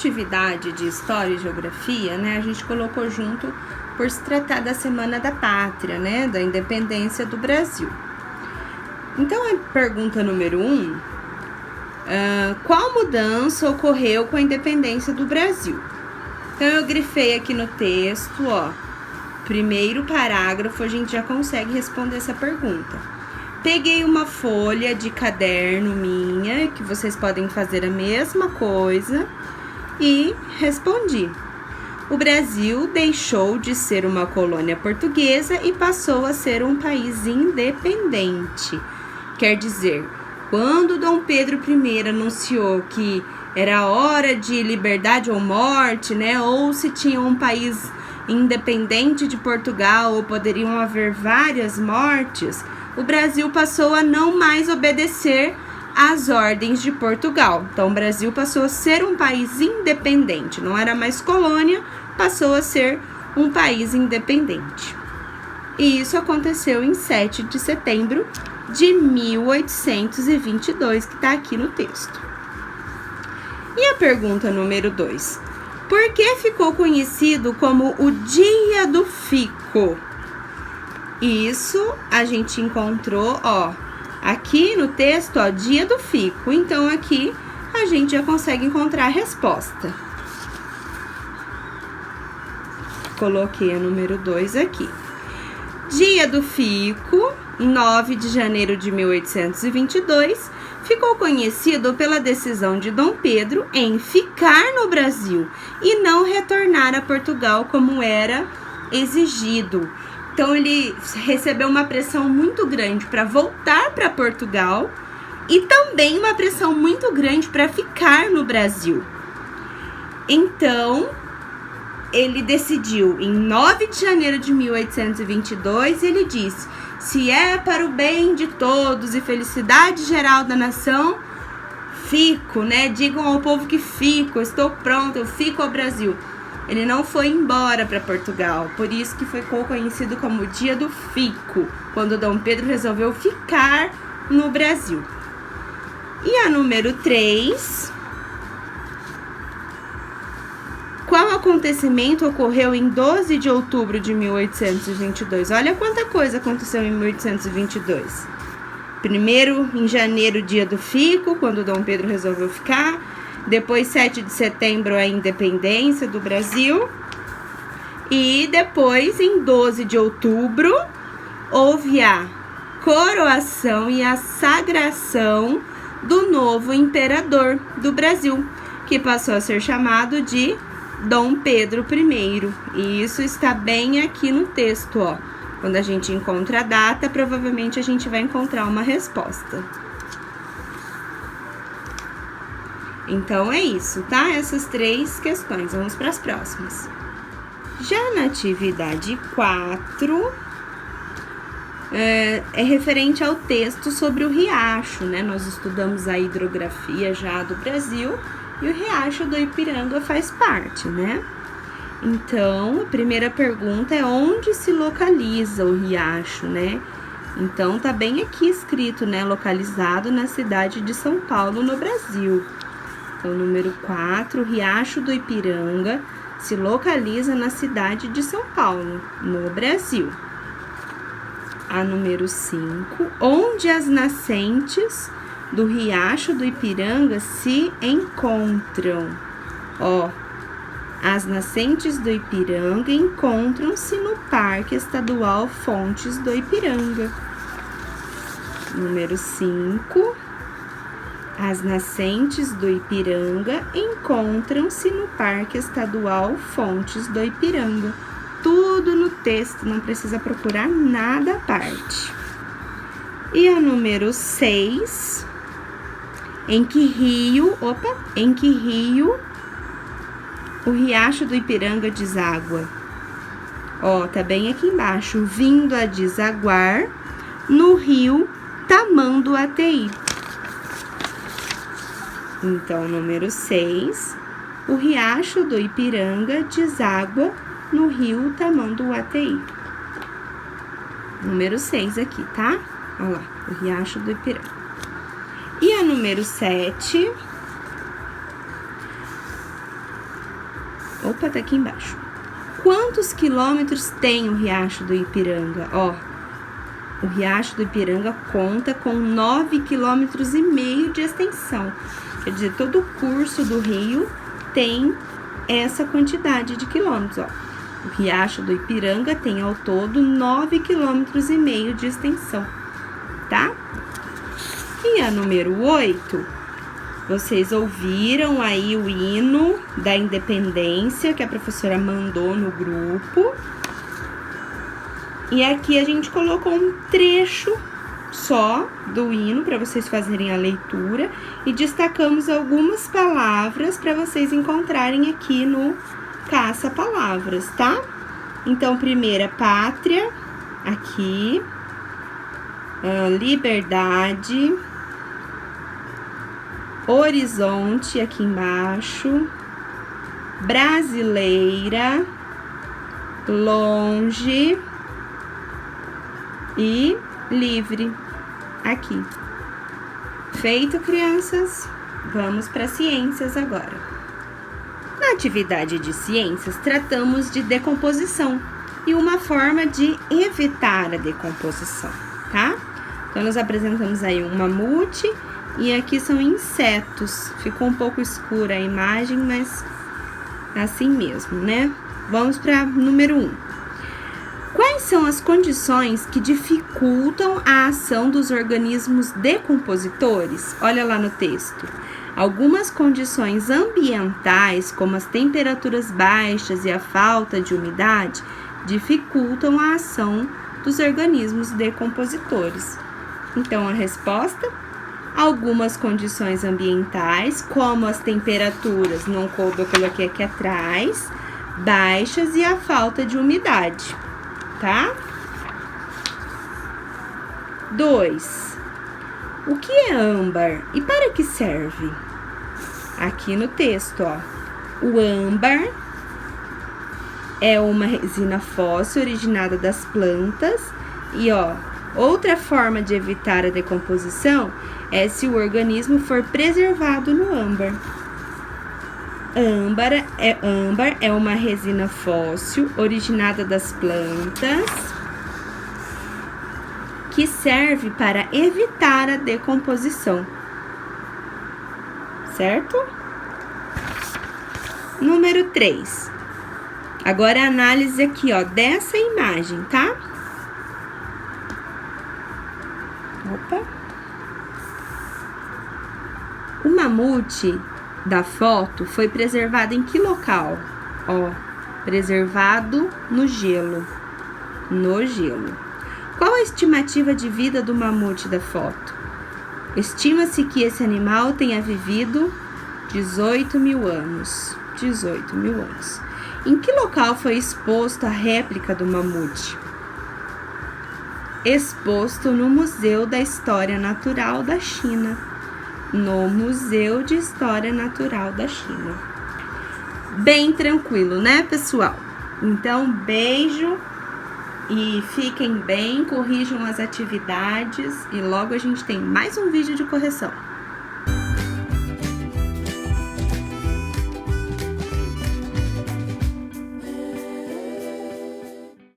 atividade de História e Geografia, né, a gente colocou junto por se tratar da Semana da Pátria, né, da independência do Brasil. Então, a pergunta número 1, qual mudança ocorreu com a independência do Brasil? Então, eu grifei aqui no texto, ó, primeiro parágrafo, a gente já consegue responder essa pergunta. Peguei uma folha de caderno minha, que vocês podem fazer a mesma coisa, e respondi. O Brasil deixou de ser uma colônia portuguesa e passou a ser um país independente. Quer dizer, quando Dom Pedro I anunciou que era hora de liberdade ou morte, né, ou se tinha um país independente de Portugal ou poderiam haver várias mortes, o Brasil passou a não mais obedecer às ordens de Portugal. Então, o Brasil passou a ser um país independente, não era mais colônia, passou a ser um país independente. E isso aconteceu em 7 de setembro de 1822, que está aqui no texto. E a pergunta número 2. Por que ficou conhecido como o Dia do Fico? Isso a gente encontrou, ó, aqui no texto, ó, Dia do Fico. Então, aqui a gente já consegue encontrar a resposta. Coloquei a número 2 aqui. Dia do Fico, 9 de janeiro de 1822, ficou conhecido pela decisão de Dom Pedro em ficar no Brasil e não retornar a Portugal como era exigido. Então, ele recebeu uma pressão muito grande para voltar para Portugal e também uma pressão muito grande para ficar no Brasil. Então, ele decidiu, em 9 de janeiro de 1822, ele disse: se é para o bem de todos e felicidade geral da nação, fico, né? Digam ao povo que fico, estou pronto, eu fico ao Brasil. Ele não foi embora para Portugal, por isso que ficou conhecido como o Dia do Fico, quando Dom Pedro resolveu ficar no Brasil. E a número 3, qual acontecimento ocorreu em 12 de outubro de 1822? Olha quanta coisa aconteceu em 1822. Primeiro, em janeiro, Dia do Fico, quando Dom Pedro resolveu ficar. Depois, 7 de setembro, a independência do Brasil. E depois, em 12 de outubro, houve a coroação e a sagração do novo imperador do Brasil, que passou a ser chamado de Dom Pedro I. E isso está bem aqui no texto, ó. Quando a gente encontra a data, provavelmente a gente vai encontrar uma resposta. Então, é isso, tá? Essas 3 questões. Vamos para as próximas. Já na atividade 4, é referente ao texto sobre o riacho, né? Nós estudamos a hidrografia já do Brasil e o riacho do Ipiranga faz parte, né? Então, a primeira pergunta é onde se localiza o riacho, né? Então, tá bem aqui escrito, né? Localizado na cidade de São Paulo, no Brasil. Então, número 4, o riacho do Ipiranga se localiza na cidade de São Paulo, no Brasil. A número 5, onde as nascentes do riacho do Ipiranga se encontram? Ó, as nascentes do Ipiranga encontram-se no Parque Estadual Fontes do Ipiranga. Número 5, as nascentes do Ipiranga encontram-se no Parque Estadual Fontes do Ipiranga. Tudo no texto, não precisa procurar nada à parte. E a número 6, em que rio o riacho do Ipiranga deságua? Ó, tá bem aqui embaixo, vindo a desaguar no rio Tamanduateí. Então, número 6, o riacho do Ipiranga deságua no rio Tamanduateí. Número 6 aqui, tá? Olha lá, o riacho do Ipiranga. E a número 7, Opa, tá aqui embaixo. Quantos quilômetros tem o Riacho do Ipiranga? Ó, o Riacho do Ipiranga conta com 9,5 km de extensão. Quer dizer, todo o curso do rio tem essa quantidade de quilômetros, ó. O Riacho do Ipiranga tem ao todo 9,5 km de extensão, tá? E a número 8, vocês ouviram aí o hino da independência que a professora mandou no grupo. E aqui a gente colocou um trecho só do hino para vocês fazerem a leitura e destacamos algumas palavras para vocês encontrarem aqui no caça-palavras, tá? Então, primeira, pátria, aqui, liberdade, horizonte, aqui embaixo, brasileira, longe e livre, aqui. Feito, crianças? Vamos para ciências agora. Na atividade de ciências, tratamos de decomposição e uma forma de evitar a decomposição, tá? Então, nós apresentamos aí um mamute e aqui são insetos. Ficou um pouco escura a imagem, mas assim mesmo, né? Vamos para número 1. Quais são as condições que dificultam a ação dos organismos decompositores? Olha lá no texto. Algumas condições ambientais, como as temperaturas baixas e a falta de umidade, dificultam a ação dos organismos decompositores. Então, a resposta: algumas condições ambientais, como as temperaturas, não coube, eu coloquei aqui atrás, baixas e a falta de umidade. Tá? 2. O que é âmbar e para que serve? Aqui no texto, ó. O âmbar é uma resina fóssil originada das plantas e, ó, outra forma de evitar a decomposição é se o organismo for preservado no âmbar. Âmbar é uma resina fóssil originada das plantas que serve para evitar a decomposição, certo? Número 3. Agora a análise aqui, ó, dessa imagem, tá? Opa. O mamute da foto foi preservado em que local? Ó, preservado no gelo. No gelo. Qual a estimativa de vida do mamute da foto? Estima-se que esse animal tenha vivido 18.000 anos. 18.000 anos. Em que local foi exposto a réplica do mamute? Exposto no Museu da História Natural da China. No Museu de História Natural da China. Bem tranquilo, né, pessoal? Então, beijo e fiquem bem, corrijam as atividades e logo a gente tem mais um vídeo de correção.